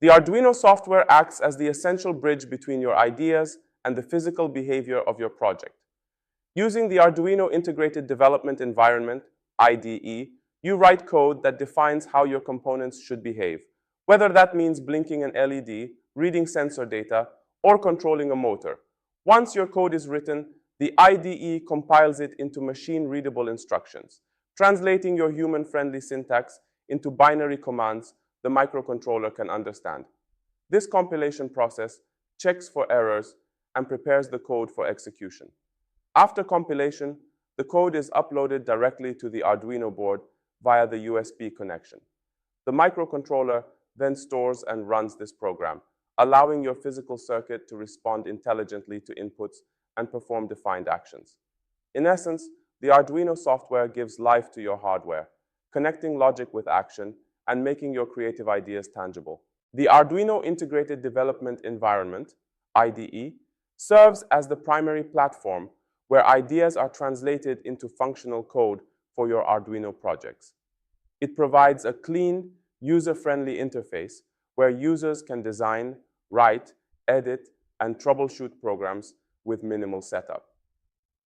The Arduino software acts as the essential bridge between your ideas and the physical behavior of your project. Using the Arduino Integrated Development Environment, IDE, you write code that defines how your components should behave, whether that means blinking an LED, reading sensor data, or controlling a motor. Once your code is written, the IDE compiles it into machine-readable instructions, translating your human-friendly syntax into binary commands the microcontroller can understand. This compilation process checks for errors and prepares the code for execution. After compilation, the code is uploaded directly to the Arduino board via the USB connection. The microcontroller then stores and runs this program, allowing your physical circuit to respond intelligently to inputs and perform defined actions. In essence, the Arduino software gives life to your hardware, connecting logic with action and making your creative ideas tangible. The Arduino Integrated Development Environment, IDE, serves as the primary platform where ideas are translated into functional code for your Arduino projects. It provides a clean, user-friendly interface where users can design, write, edit, and troubleshoot programs with minimal setup.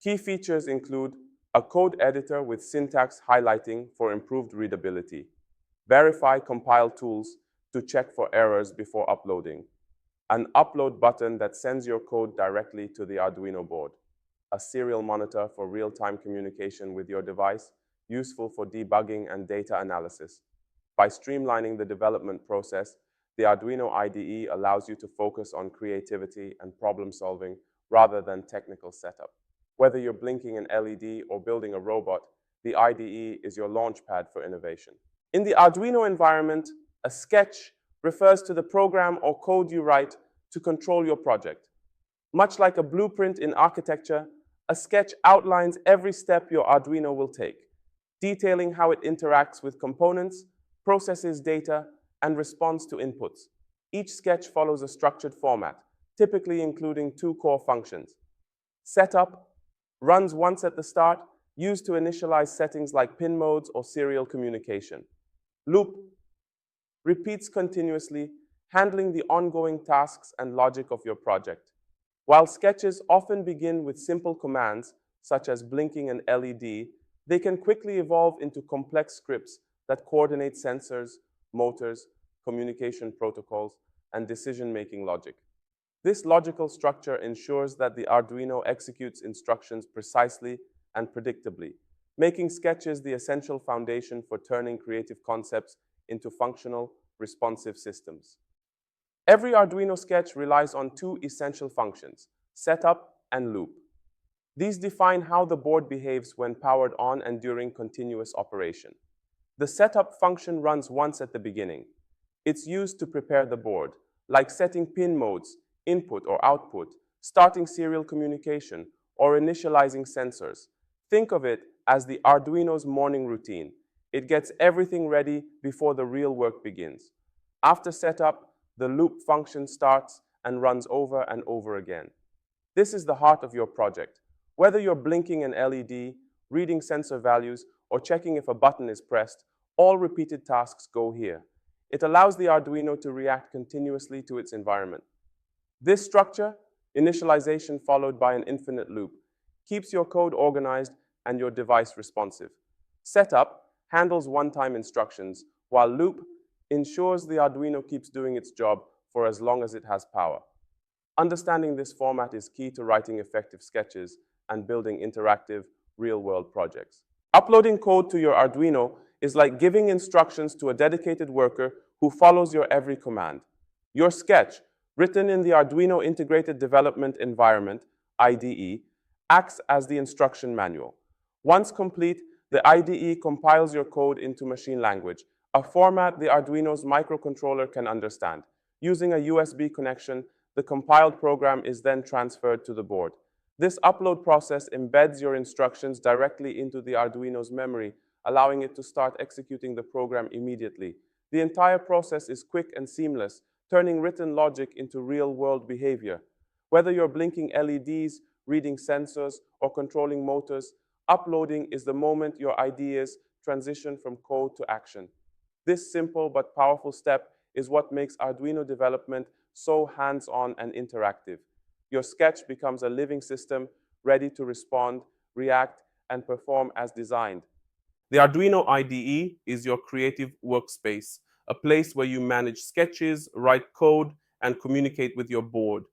Key features include a code editor with syntax highlighting for improved readability, verify compile tools to check for errors before uploading, an upload button that sends your code directly to the Arduino board, a serial monitor for real-time communication with your device, useful for debugging and data analysis. By streamlining the development process, the Arduino IDE allows you to focus on creativity and problem solving rather than technical setup. Whether you're blinking an LED or building a robot, the IDE is your launchpad for innovation. In the Arduino environment, a sketch refers to the program or code you write to control your project. Much like a blueprint in architecture, a sketch outlines every step your Arduino will take, detailing how it interacts with components, processes data, and responds to inputs. Each sketch follows a structured format, typically including two core functions. Setup runs once at the start, used to initialize settings like pin modes or serial communication. Loop repeats continuously, handling the ongoing tasks and logic of your project. While sketches often begin with simple commands, such as blinking an LED, they can quickly evolve into complex scripts that coordinate sensors, motors, communication protocols, and decision-making logic. This logical structure ensures that the Arduino executes instructions precisely and predictably, making sketches the essential foundation for turning creative concepts into functional, responsive systems. Every Arduino sketch relies on two essential functions, setup and loop. These define how the board behaves when powered on and during continuous operation. The setup function runs once at the beginning. It's used to prepare the board, like setting pin modes, input or output, starting serial communication, or initializing sensors. Think of it as the Arduino's morning routine. It gets everything ready before the real work begins. After setup, the loop function starts and runs over and over again. This is the heart of your project. Whether you're blinking an LED, reading sensor values, or checking if a button is pressed, all repeated tasks go here. It allows the Arduino to react continuously to its environment. This structure, initialization followed by an infinite loop, keeps your code organized and your device responsive. Setup handles one-time instructions, while loop ensures the Arduino keeps doing its job for as long as it has power. Understanding this format is key to writing effective sketches and building interactive, real-world projects. Uploading code to your Arduino is like giving instructions to a dedicated worker who follows your every command. Your sketch, written in the Arduino Integrated Development Environment, IDE, acts as the instruction manual. Once complete, the IDE compiles your code into machine language, a format the Arduino's microcontroller can understand. Using a USB connection, the compiled program is then transferred to the board. This upload process embeds your instructions directly into the Arduino's memory, allowing it to start executing the program immediately. The entire process is quick and seamless, turning written logic into real-world behavior. Whether you're blinking LEDs, reading sensors, or controlling motors, uploading is the moment your ideas transition from code to action. This simple but powerful step is what makes Arduino development so hands-on and interactive. Your sketch becomes a living system ready to respond, react, and perform as designed. The Arduino IDE is your creative workspace, a place where you manage sketches, write code, and communicate with your board.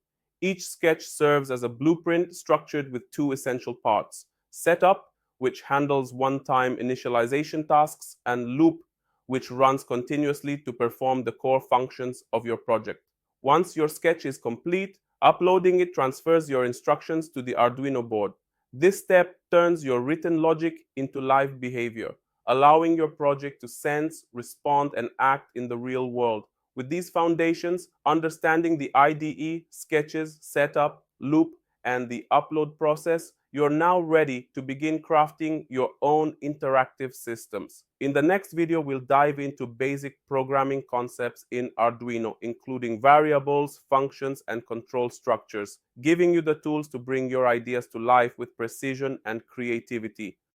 Each sketch serves as a blueprint structured with two essential parts: setup, which handles one-time initialization tasks, and loop, which runs continuously to perform the core functions of your project. Once your sketch is complete, uploading it transfers your instructions to the Arduino board. This step turns your written logic into live behavior, allowing your project to sense, respond, and act in the real world. With these foundations, understanding the IDE, sketches, setup, loop, and the upload process, you're now ready to begin crafting your own interactive systems. In the next video, we'll dive into basic programming concepts in Arduino, including variables, functions, and control structures, giving you the tools to bring your ideas to life with precision and creativity.